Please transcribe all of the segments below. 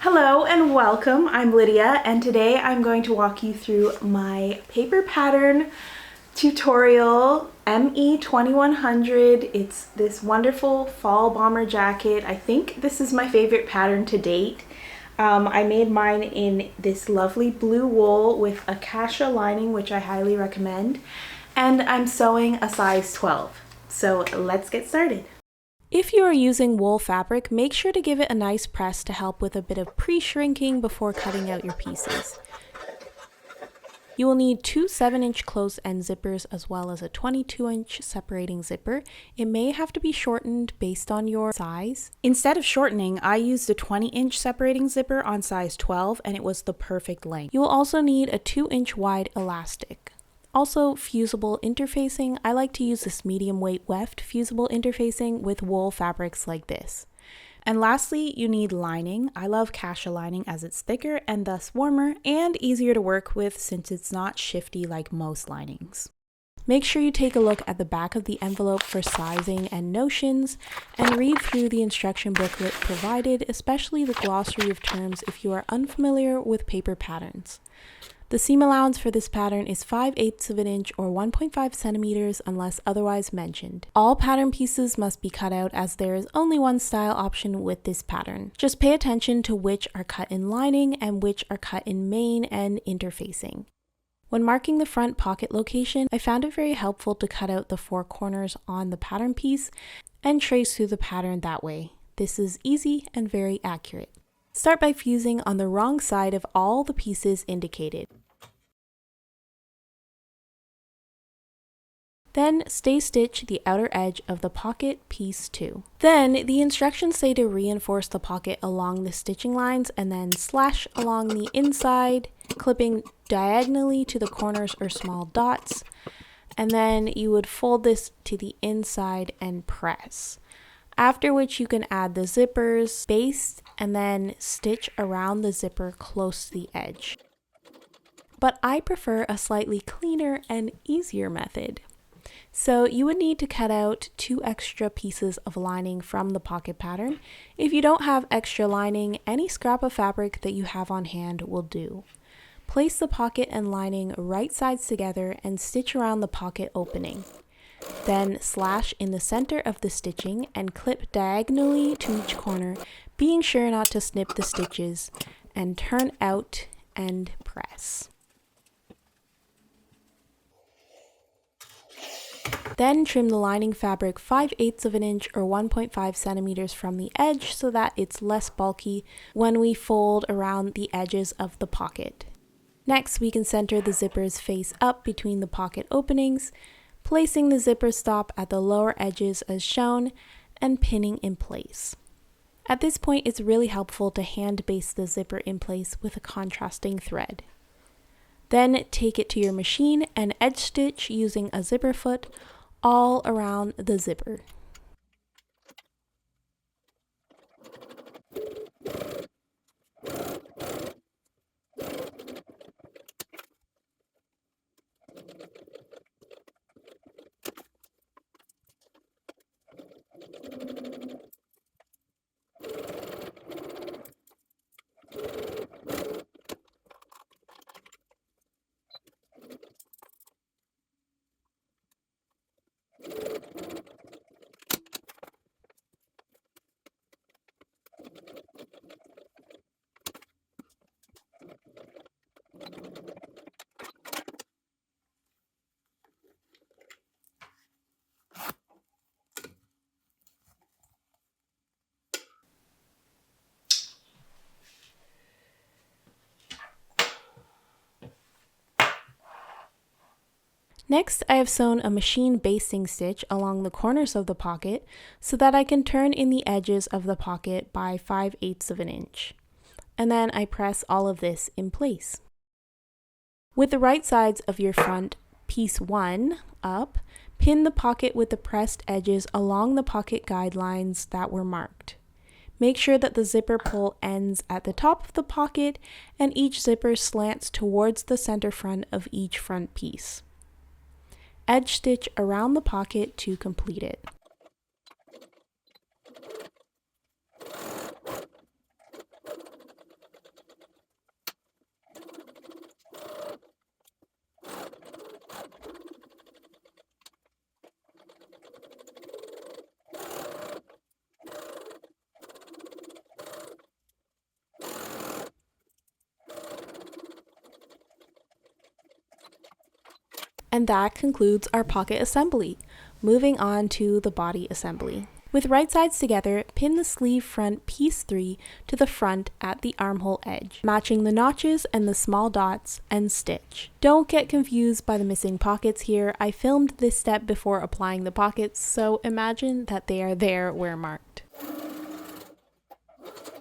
Hello and welcome. I'm Lydia and today I'm going to walk you through my paper pattern tutorial ME2100. It's this wonderful fall bomber jacket. I think this is my favorite pattern to date. I made mine in this lovely blue wool with a cassia lining, which I highly recommend, and I'm sewing a size 12. So let's get started. If you are using wool fabric, make sure to give it a nice press to help with a bit of pre-shrinking before cutting out your pieces. You will need two 7-inch closed-end zippers as well as a 22-inch separating zipper. It may have to be shortened based on your size. Instead of shortening, I used a 20-inch separating zipper on size 12 and it was the perfect length. You will also need a 2-inch wide elastic. Also, fusible interfacing. I like to use this medium weight weft fusible interfacing with wool fabrics like this. And lastly, you need lining. I love cassia lining as it's thicker and thus warmer and easier to work with since it's not shifty like most linings. Make sure you take a look at the back of the envelope for sizing and notions and read through the instruction booklet provided, especially the glossary of terms if you are unfamiliar with paper patterns. The seam allowance for this pattern is 5/8 of an inch or 1.5 centimeters unless otherwise mentioned. All pattern pieces must be cut out as there is only one style option with this pattern. Just pay attention to which are cut in lining and which are cut in main and interfacing. When marking the front pocket location, I found it very helpful to cut out the 4 corners on the pattern piece and trace through the pattern that way. This is easy and very accurate. Start by fusing on the wrong side of all the pieces indicated. Then stay stitch the outer edge of the pocket piece 2. Then the instructions say to reinforce the pocket along the stitching lines and then slash along the inside, clipping diagonally to the corners or small dots. And then you would fold this to the inside and press. After which you can add the zippers, baste, and then stitch around the zipper close to the edge. But I prefer a slightly cleaner and easier method. So you would need to cut out 2 extra pieces of lining from the pocket pattern. If you don't have extra lining, any scrap of fabric that you have on hand will do. Place the pocket and lining right sides together and stitch around the pocket opening. Then slash in the center of the stitching and clip diagonally to each corner, being sure not to snip the stitches, and turn out and press. Then trim the lining fabric 5/8 of an inch or 1.5 centimeters from the edge so that it's less bulky when we fold around the edges of the pocket. Next, we can center the zippers face up between the pocket openings, placing the zipper stop at the lower edges as shown and pinning in place. At this point, it's really helpful to hand baste the zipper in place with a contrasting thread. Then take it to your machine and edge stitch using a zipper foot all around the zipper. Next, I have sewn a machine basting stitch along the corners of the pocket so that I can turn in the edges of the pocket by 5/8 of an inch. And then I press all of this in place. With the right sides of your front piece 1 up, pin the pocket with the pressed edges along the pocket guidelines that were marked. Make sure that the zipper pull ends at the top of the pocket and each zipper slants towards the center front of each front piece. Edge stitch around the pocket to complete it. And that concludes our pocket assembly. Moving on to the body assembly. With right sides together, pin the sleeve front piece 3 to the front at the armhole edge, matching the notches and the small dots, and stitch. Don't get confused by the missing pockets here. I filmed this step before applying the pockets, so imagine that they are there where marked.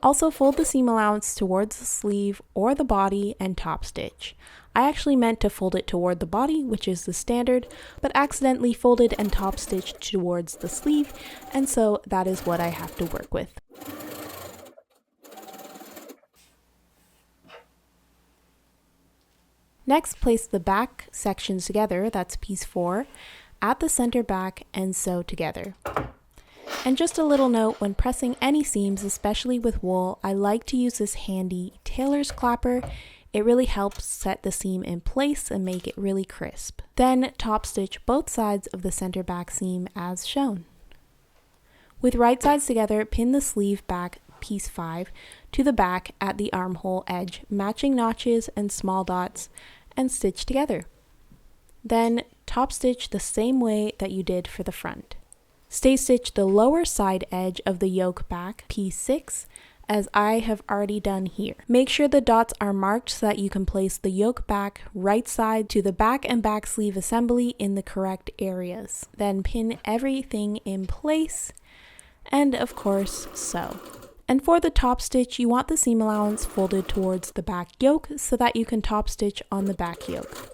Also fold the seam allowance towards the sleeve or the body and top stitch. I actually meant to fold it toward the body, which is the standard, but accidentally folded and top stitched towards the sleeve, and so that is what I have to work with. Next, place the back sections together, that's piece 4, at the center back and sew together. And just a little note, when pressing any seams, especially with wool, I like to use this handy tailor's clapper. It really helps set the seam in place and make it really crisp. Then top stitch both sides of the center back seam as shown. With right sides together, pin the sleeve back piece 5 to the back at the armhole edge, matching notches and small dots, and stitch together. Then top stitch the same way that you did for the front. Stay stitch the lower side edge of the yoke back piece 6 as I have already done here. Make sure the dots are marked so that you can place the yoke back right side to the back and back sleeve assembly in the correct areas. Then pin everything in place and of course sew. And for the top stitch, you want the seam allowance folded towards the back yoke so that you can top stitch on the back yoke.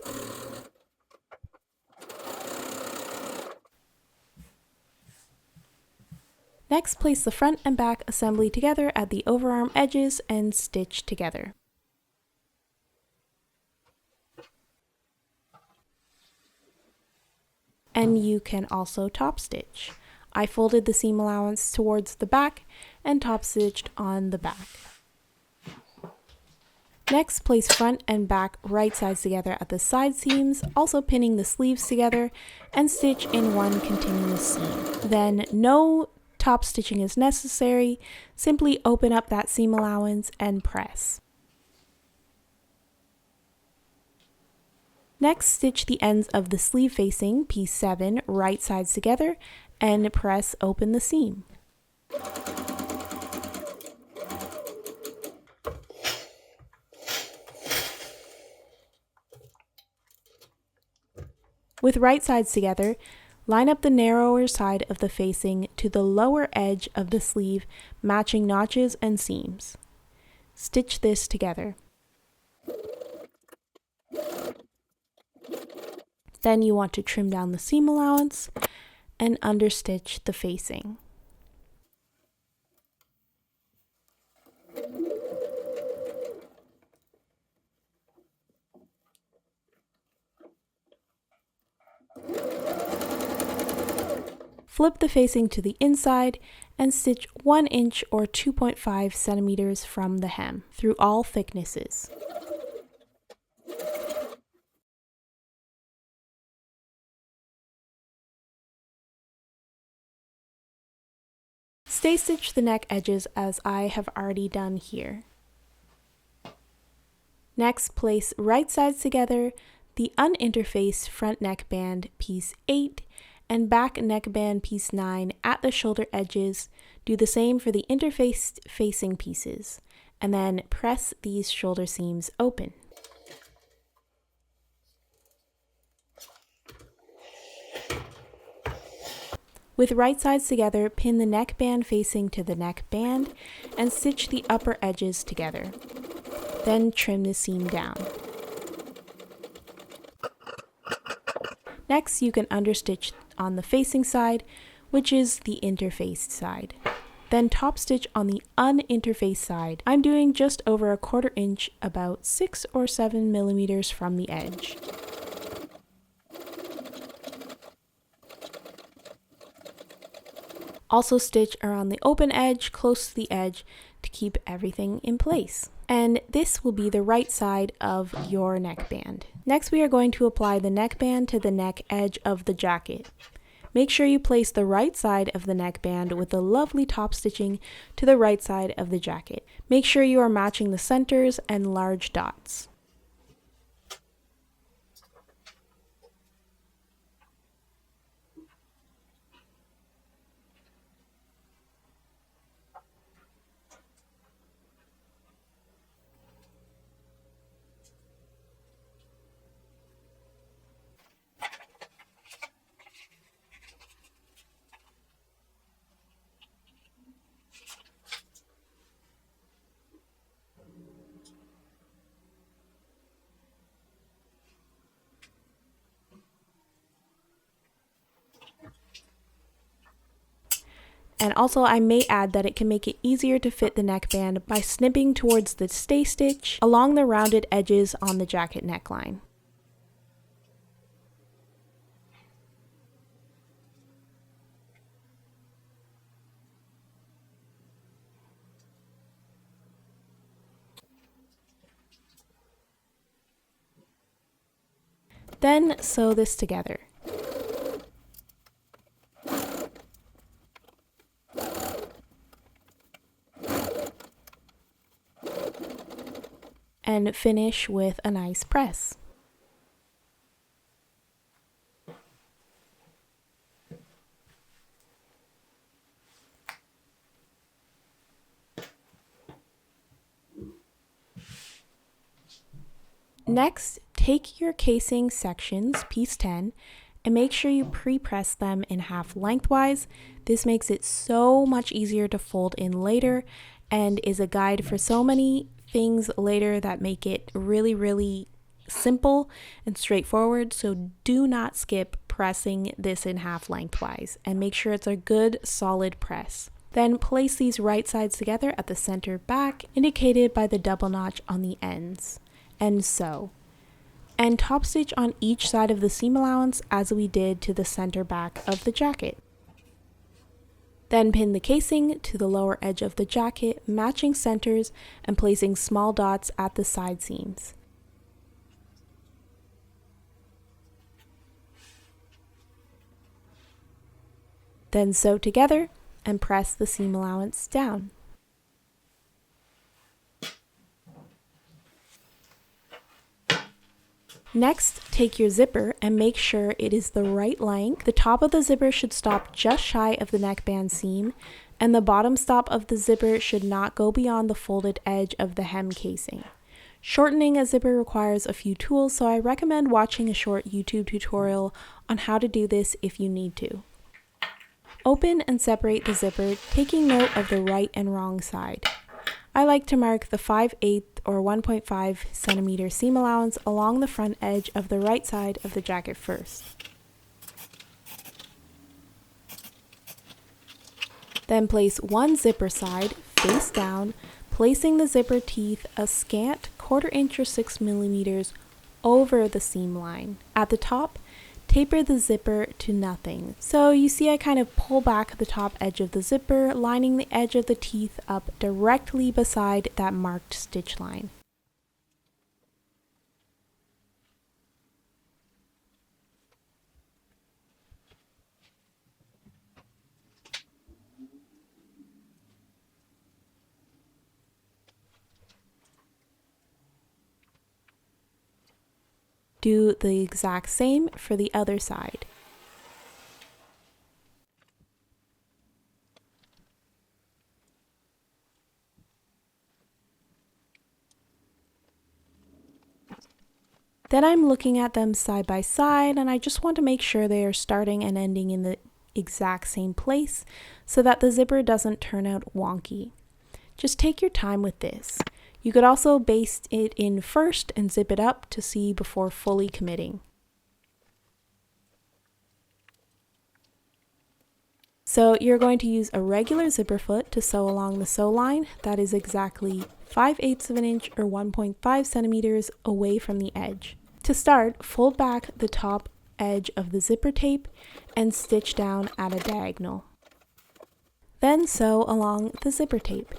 Next, place the front and back assembly together at the overarm edges and stitch together. And you can also top stitch. I folded the seam allowance towards the back and top stitched on the back. Next, place front and back right sides together at the side seams, also pinning the sleeves together, and stitch in one continuous seam. Then no top stitching is necessary, simply open up that seam allowance and press. Next, stitch the ends of the sleeve facing, piece 7, right sides together, and press open the seam. With right sides together, line up the narrower side of the facing to the lower edge of the sleeve, matching notches and seams. Stitch this together. Then you want to trim down the seam allowance and understitch the facing. Flip the facing to the inside and stitch 1 inch or 2.5 centimeters from the hem through all thicknesses. Stay stitch the neck edges as I have already done here. Next, place right sides together, the uninterfaced front neckband piece 8 and back neckband piece 9 at the shoulder edges. Do the same for the interfaced facing pieces, and then press these shoulder seams open. With right sides together, pin the neckband facing to the neckband and stitch the upper edges together. Then trim the seam down. Next, you can understitch on the facing side, which is the interfaced side. Then top stitch on the uninterfaced side. I'm doing just over 1/4 inch, about 6 or 7 millimeters from the edge. Also stitch around the open edge, close to the edge, to keep everything in place. And this will be the right side of your neckband. Next, we are going to apply the neckband to the neck edge of the jacket. Make sure you place the right side of the neckband with the lovely top stitching to the right side of the jacket. Make sure you are matching the centers and large dots. And also I may add that it can make it easier to fit the neckband by snipping towards the stay stitch along the rounded edges on the jacket neckline. Then sew this together. And finish with a nice press. Next, take your casing sections, piece 10, and make sure you pre-press them in half lengthwise. This makes it so much easier to fold in later and is a guide for so many things later that make it really simple and straightforward. So do not skip pressing this in half lengthwise and make sure it's a good solid press. Then place these right sides together at the center back, indicated by the double notch on the ends, and sew. And top stitch on each side of the seam allowance as we did to the center back of the jacket. Then pin the casing to the lower edge of the jacket, matching centers and placing small dots at the side seams. Then sew together and press the seam allowance down. Next, take your zipper and make sure it is the right length. The top of the zipper should stop just shy of the neckband seam, and the bottom stop of the zipper should not go beyond the folded edge of the hem casing. Shortening a zipper requires a few tools, so I recommend watching a short YouTube tutorial on how to do this if you need to. Open and separate the zipper, taking note of the right and wrong side. I like to mark the 5/8 or 1.5 centimeter seam allowance along the front edge of the right side of the jacket first. Then place one zipper side face down, placing the zipper teeth a scant 1/4 inch or 6 millimeters over the seam line. At the top, taper the zipper to nothing. So you see I kind of pull back the top edge of the zipper, lining the edge of the teeth up directly beside that marked stitch line. Do the exact same for the other side. Then I'm looking at them side by side, and I just want to make sure they are starting and ending in the exact same place so that the zipper doesn't turn out wonky. Just take your time with this. You could also baste it in first and zip it up to see before fully committing. So you're going to use a regular zipper foot to sew along the sew line that is exactly 5/8 of an inch or 1.5 centimeters away from the edge. To start, fold back the top edge of the zipper tape and stitch down at a diagonal. Then sew along the zipper tape.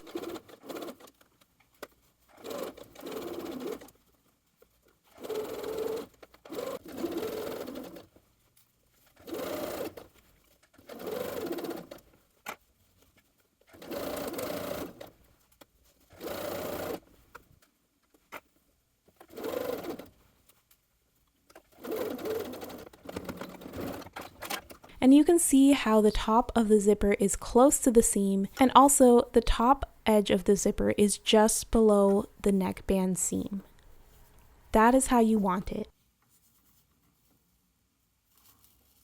And you can see how the top of the zipper is close to the seam, and also the top edge of the zipper is just below the neckband seam. That is how you want it.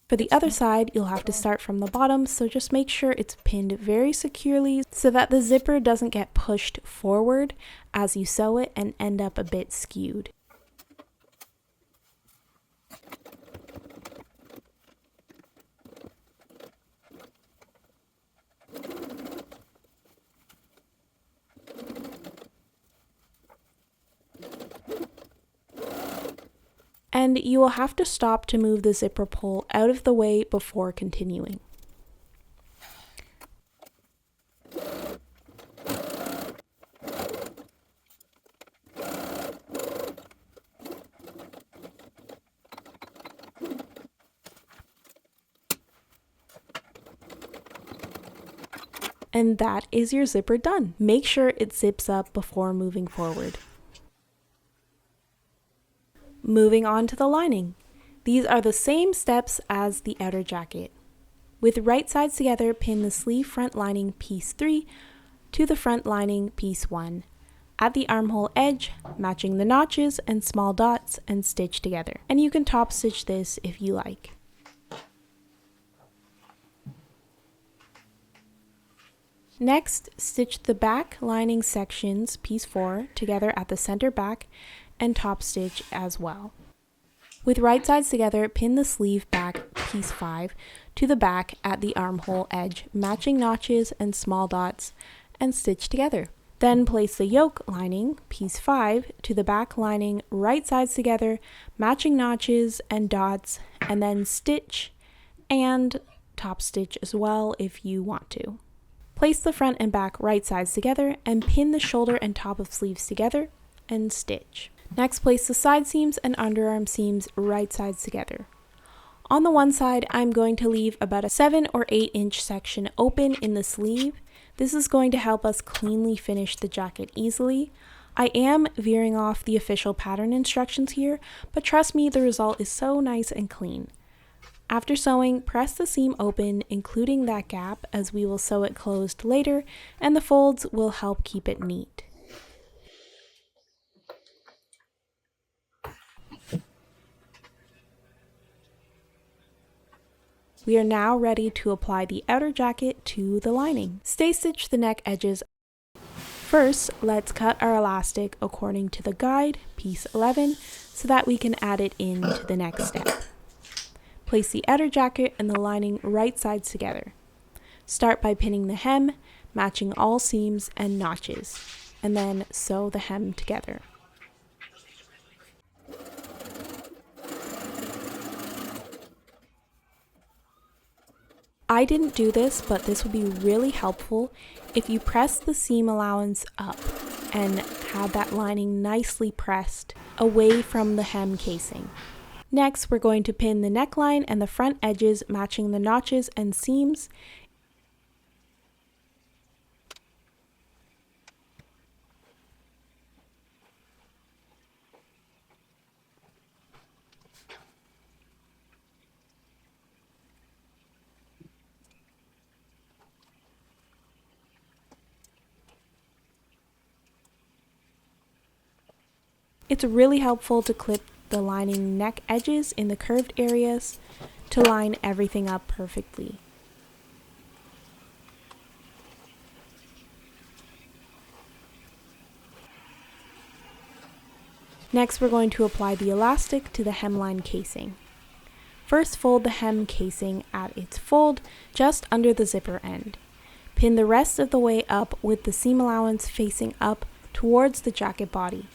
For the other side, you'll have to start from the bottom, so just make sure it's pinned very securely so that the zipper doesn't get pushed forward as you sew it and end up a bit skewed. and you will have to stop to move the zipper pull out of the way before continuing. And that is your zipper done. Make sure it zips up before moving forward. Moving on to the lining. These are the same steps as the outer jacket. With right sides together, pin the sleeve front lining piece 3 to the front lining piece 1. At the armhole edge, matching the notches and small dots, and stitch together. And you can top stitch this if you like. Next, stitch the back lining sections, piece 4, together at the center back and top stitch as well. With right sides together, pin the sleeve back, piece 5, to the back at the armhole edge, matching notches and small dots, and stitch together. Then place the yoke lining, piece 5, to the back lining, right sides together, matching notches and dots, and then stitch and top stitch as well if you want to. Place the front and back right sides together and pin the shoulder and top of sleeves together and stitch. Next, place the side seams and underarm seams right sides together. On the one side, I'm going to leave about a 7 or 8 inch section open in the sleeve. This is going to help us cleanly finish the jacket easily. I am veering off the official pattern instructions here, but trust me, the result is so nice and clean. After sewing, press the seam open, including that gap, as we will sew it closed later, and the folds will help keep it neat. We are now ready to apply the outer jacket to the lining. Stay stitch the neck edges. First, let's cut our elastic according to the guide, piece 11, so that we can add it into the next step. Place the outer jacket and the lining right sides together. Start by pinning the hem, matching all seams and notches, and then sew the hem together. I didn't do this, but this would be really helpful if you press the seam allowance up and had that lining nicely pressed away from the hem casing. Next, we're going to pin the neckline and the front edges, matching the notches and seams. It's really helpful to clip the lining neck edges in the curved areas to line everything up perfectly. Next, we're going to apply the elastic to the hemline casing. First, fold the hem casing at its fold just under the zipper end. Pin the rest of the way up with the seam allowance facing up towards the jacket body.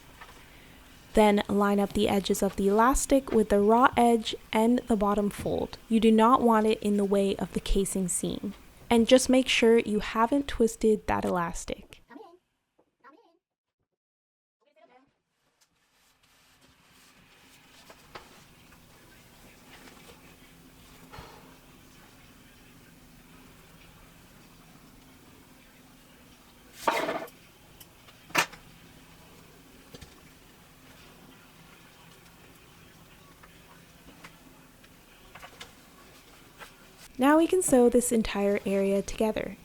Then line up the edges of the elastic with the raw edge and the bottom fold. You do not want it in the way of the casing seam. And just make sure you haven't twisted that elastic. Now we can sew this entire area together.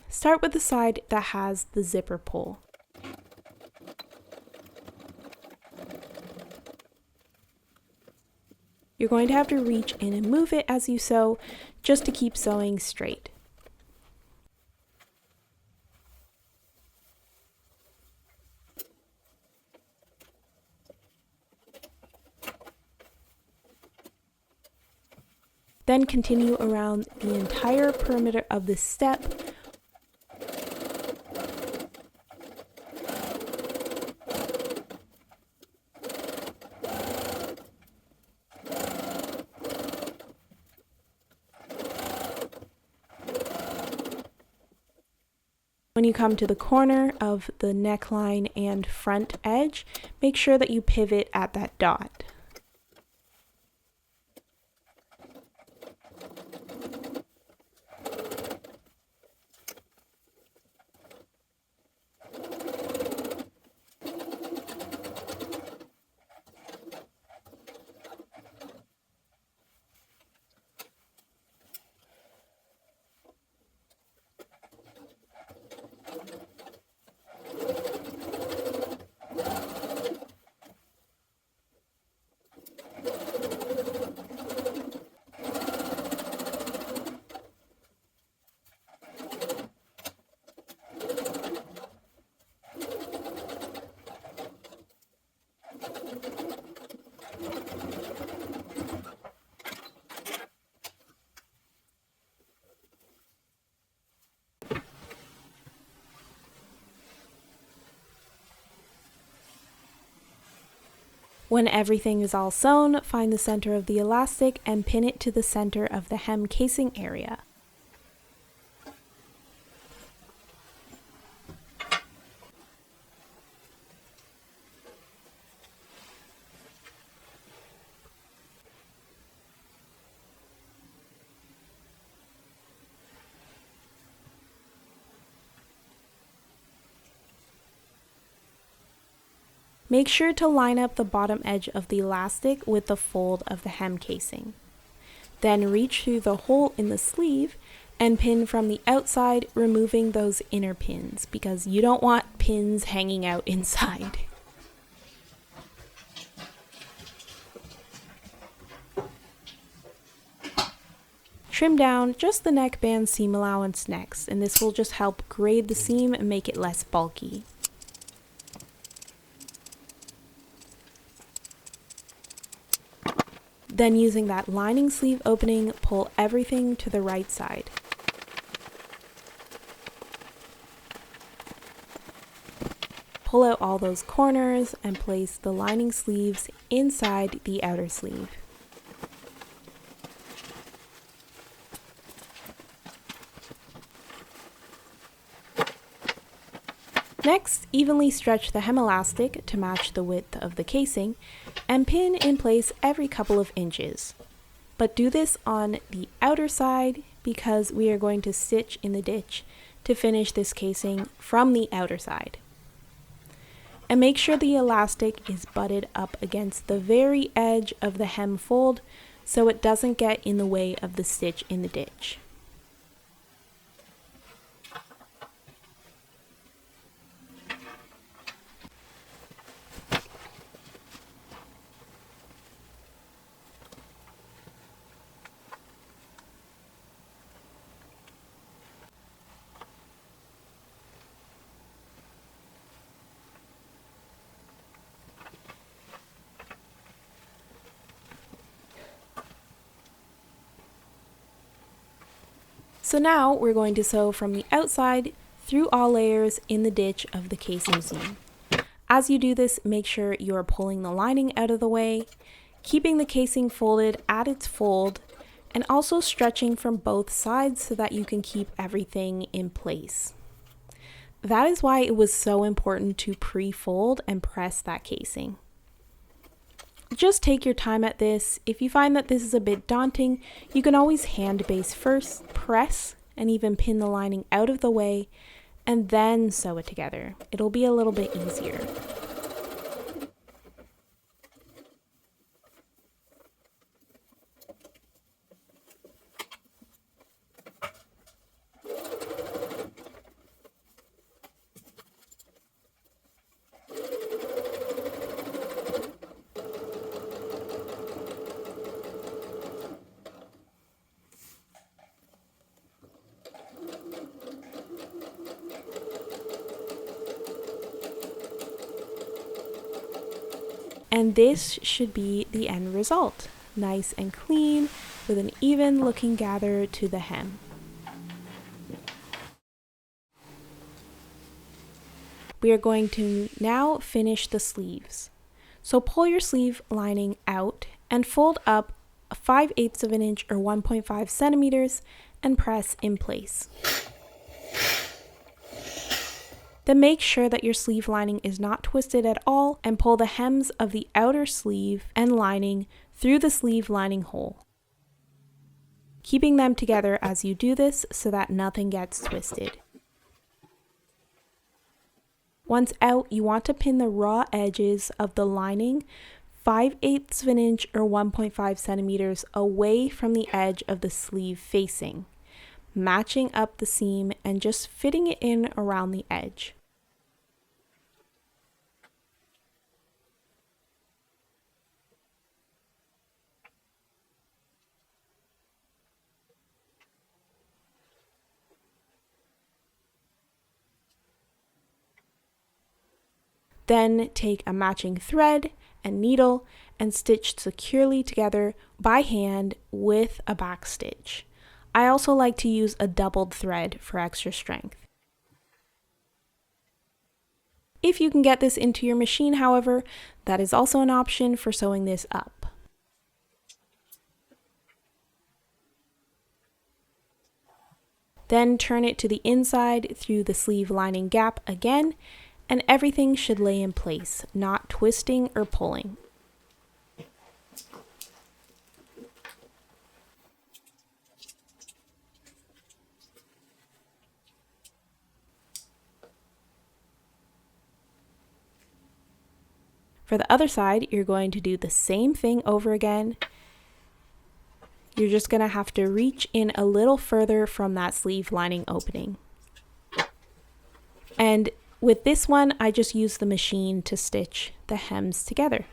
Start with the side that has the zipper pull. You're going to have to reach in and move it as you sew, just to keep sewing straight. Then continue around the entire perimeter of this step. When you come to the corner of the neckline and front edge, make sure that you pivot at that dot. When everything is all sewn, find the center of the elastic and pin it to the center of the hem casing area. Make sure to line up the bottom edge of the elastic with the fold of the hem casing. Then reach through the hole in the sleeve and pin from the outside, removing those inner pins because you don't want pins hanging out inside. Trim down just the neckband seam allowance next, and this will just help grade the seam and make it less bulky. Then using that lining sleeve opening, pull everything to the right side. Pull out all those corners and place the lining sleeves inside the outer sleeve. Next, evenly stretch the hem elastic to match the width of the casing and pin in place every couple of inches. But do this on the outer side because we are going to stitch in the ditch to finish this casing from the outer side. And make sure the elastic is butted up against the very edge of the hem fold so it doesn't get in the way of the stitch in the ditch. So now we're going to sew from the outside through all layers in the ditch of the casing seam. As you do this, make sure you are pulling the lining out of the way, keeping the casing folded at its fold, and also stretching from both sides so that you can keep everything in place. That is why it was so important to pre-fold and press that casing. Just take your time at this. If you find that this is a bit daunting, you can always hand base first, press, and even pin the lining out of the way, and then sew it together. It'll be a little bit easier. And this should be the end result. Nice and clean with an even looking gather to the hem. We are going to now finish the sleeves. So pull your sleeve lining out and fold up 5/8 of an inch or 1.5 centimeters and press in place. Then make sure that your sleeve lining is not twisted at all and pull the hems of the outer sleeve and lining through the sleeve lining hole, keeping them together as you do this so that nothing gets twisted. Once out, you want to pin the raw edges of the lining 5/8 of an inch or 1.5 centimeters away from the edge of the sleeve facing, matching up the seam and just fitting it in around the edge. Then take a matching thread and needle and stitch securely together by hand with a back stitch. I also like to use a doubled thread for extra strength. If you can get this into your machine, however, that is also an option for sewing this up. Then turn it to the inside through the sleeve lining gap again, and everything should lay in place, not twisting or pulling. For the other side, you're going to do the same thing over again. You're just going to have to reach in a little further from that sleeve lining opening. And with this one, I just use the machine to stitch the hems together.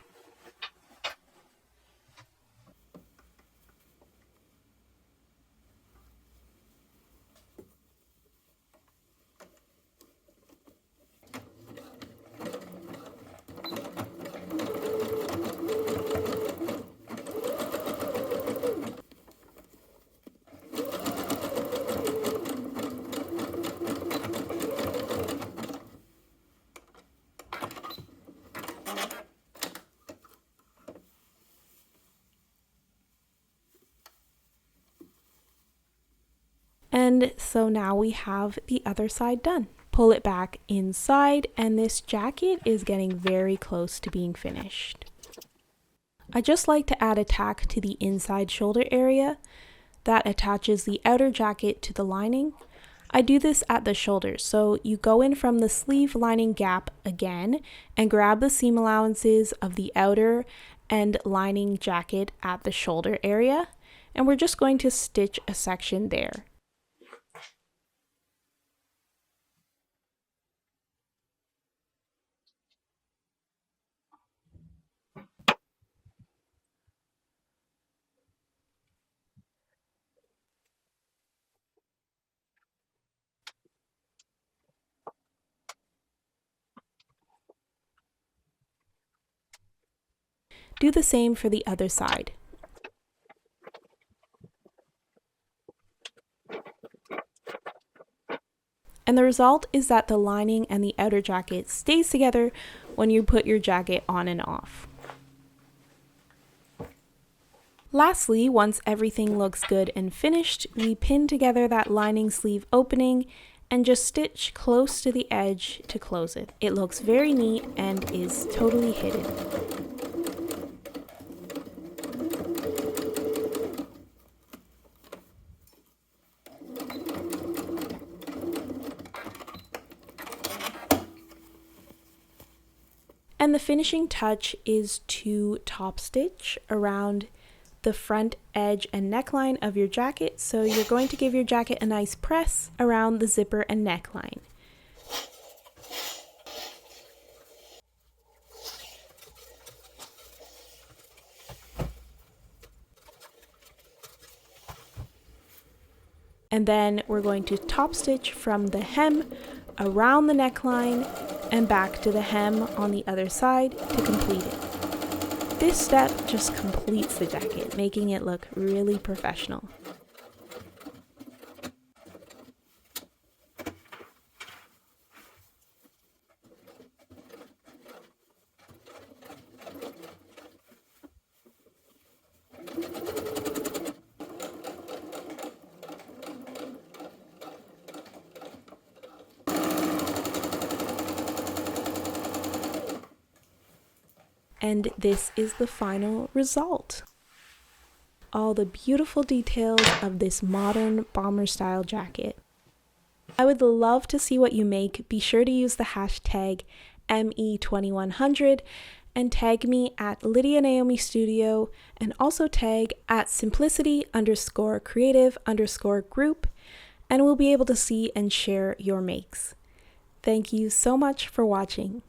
And so now we have the other side done. Pull it back inside, and this jacket is getting very close to being finished. I just like to add a tack to the inside shoulder area that attaches the outer jacket to the lining. I do this at the shoulders, so you go in from the sleeve lining gap again and grab the seam allowances of the outer and lining jacket at the shoulder area, and we're just going to stitch a section there. Do the same for the other side. And the result is that the lining and the outer jacket stays together when you put your jacket on and off. Lastly, once everything looks good and finished, we pin together that lining sleeve opening and just stitch close to the edge to close it. It looks very neat and is totally hidden. And the finishing touch is to top stitch around the front edge and neckline of your jacket. So you're going to give your jacket a nice press around the zipper and neckline. And then we're going to top stitch from the hem around the neckline and back to the hem on the other side to complete it. This step just completes the jacket, making it look really professional. And this is the final result. All the beautiful details of this modern bomber style jacket. I would love to see what you make. Be sure to use the hashtag ME2100 and tag me at Lydia Naomi Studio, and also tag at simplicity_creative_group, and we'll be able to see and share your makes. Thank you so much for watching.